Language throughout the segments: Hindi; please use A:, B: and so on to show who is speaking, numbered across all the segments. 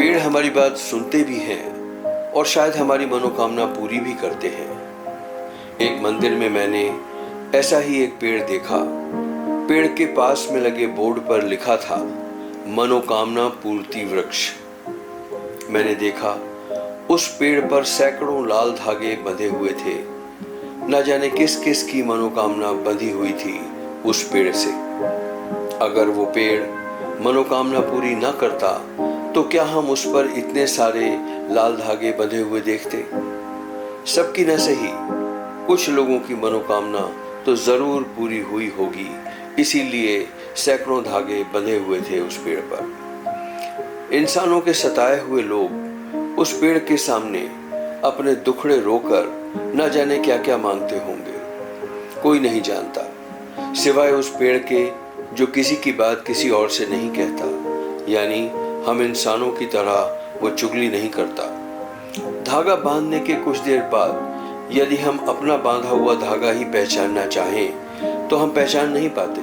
A: पेड़ हमारी बात सुनते भी हैं और शायद हमारी मनोकामना पूरी भी करते हैं। एक मंदिर में मैंने ऐसा ही एक पेड़ देखा। पेड़ के पास में लगे बोर्ड पर लिखा था मनोकामना पूर्ति वृक्ष। मैंने देखा उस पेड़ पर सैकड़ों लाल धागे बंधे हुए थे। न जाने किस किस की मनोकामना बंधी हुई थी उस पेड़ से। अगर वो पेड़ मनोकामना पूरी न करता तो क्या हम उस पर इतने सारे लाल धागे बंधे हुए देखते? सबकी न सही, कुछ लोगों की मनोकामना तो जरूर पूरी हुई होगी, इसीलिए सैकड़ों धागे बंधे हुए थे उस पेड़ पर। इंसानों के सताए हुए लोग उस पेड़ के सामने अपने दुखड़े रोकर न जाने क्या क्या मांगते होंगे, कोई नहीं जानता, सिवाय उस पेड़ के जो किसी की बात किसी और से नहीं कहता। यानी हम इंसानों की तरह वो चुगली नहीं करता। धागा बांधने के कुछ देर बाद यदि हम अपना बांधा हुआ धागा ही पहचानना चाहें तो हम पहचान नहीं पाते,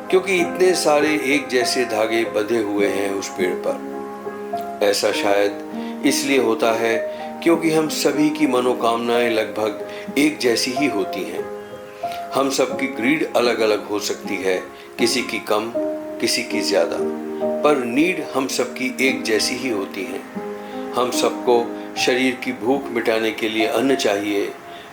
A: क्योंकि इतने सारे एक जैसे धागे बंधे हुए हैं उस पेड़ पर। ऐसा शायद इसलिए होता है क्योंकि हम सभी की मनोकामनाएं लगभग एक जैसी ही होती हैं। हम सबकी ग्रीड अलग अलग हो सकती है, किसी की कम, किसी की ज्यादा, पर नीड हम सबकी एक जैसी ही होती है। हम सबको शरीर की भूख मिटाने के लिए अन्न चाहिए,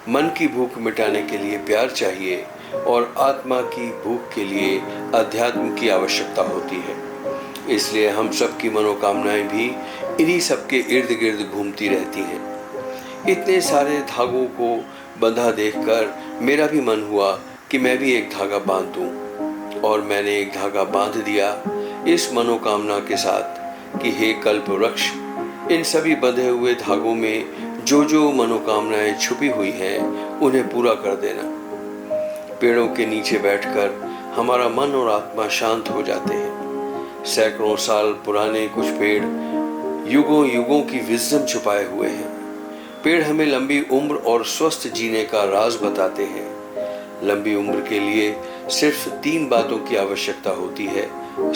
A: मन की भूख मिटाने के लिए प्यार चाहिए और आत्मा की भूख के लिए अध्यात्म की आवश्यकता होती है। इसलिए हम सबकी मनोकामनाएं भी इन्हीं सबके इर्द गिर्द घूमती रहती हैं। इतने सारे धागों को बंधा देखकर मेरा भी मन हुआ कि मैं भी एक धागा बांध दूं, और मैंने एक धागा बांध दिया इस मनोकामना के साथ कि हे कल्प वृक्ष, इन सभी बंधे हुए धागों में जो जो मनोकामनाएं छुपी हुई हैं उन्हें पूरा कर देना। पेड़ों के नीचे बैठकर हमारा मन और आत्मा शांत हो जाते हैं। सैकड़ों साल पुराने कुछ पेड़ युगों युगों की विजडम छुपाए हुए हैं। पेड़ हमें लंबी उम्र और स्वस्थ जीने का राज बताते हैं। लंबी उम्र के लिए सिर्फ 3 बातों की आवश्यकता होती है: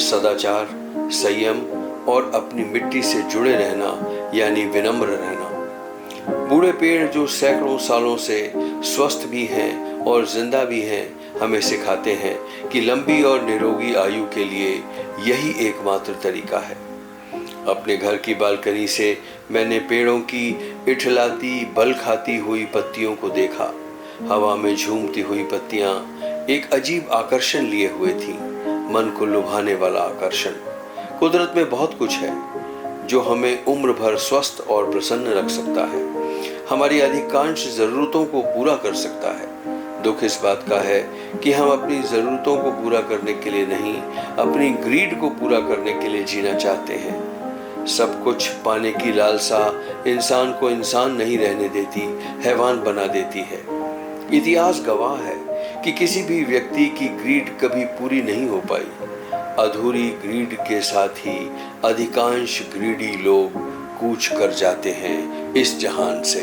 A: सदाचार, संयम और अपनी मिट्टी से जुड़े रहना, यानी विनम्र रहना। बूढ़े पेड़ जो सैकड़ों सालों से स्वस्थ भी हैं और जिंदा भी हैं, हमें सिखाते हैं कि लंबी और निरोगी आयु के लिए यही एकमात्र तरीका है। अपने घर की बालकनी से मैंने पेड़ों की इठलाती, बल खाती हुई पत्तियों को देखा। हवा में झूमती हुई पत्तियां एक अजीब आकर्षण लिए हुए थीं, मन को लुभाने वाला आकर्षण। कुदरत में बहुत कुछ है जो हमें उम्र भर स्वस्थ और प्रसन्न रख सकता है, हमारी अधिकांश जरूरतों को पूरा कर सकता है। दुख इस बात का है कि हम अपनी जरूरतों को पूरा करने के लिए नहीं, अपनी ग्रीड को पूरा करने के लिए जीना चाहते हैं। सब कुछ पाने की लालसा इंसान को इंसान नहीं रहने देती, हैवान बना देती है। इतिहास गवाह है कि किसी भी व्यक्ति की ग्रीड कभी पूरी नहीं हो पाई। अधूरी ग्रीड के साथ ही अधिकांश ग्रीडी लोग कूच कर जाते हैं इस जहान से।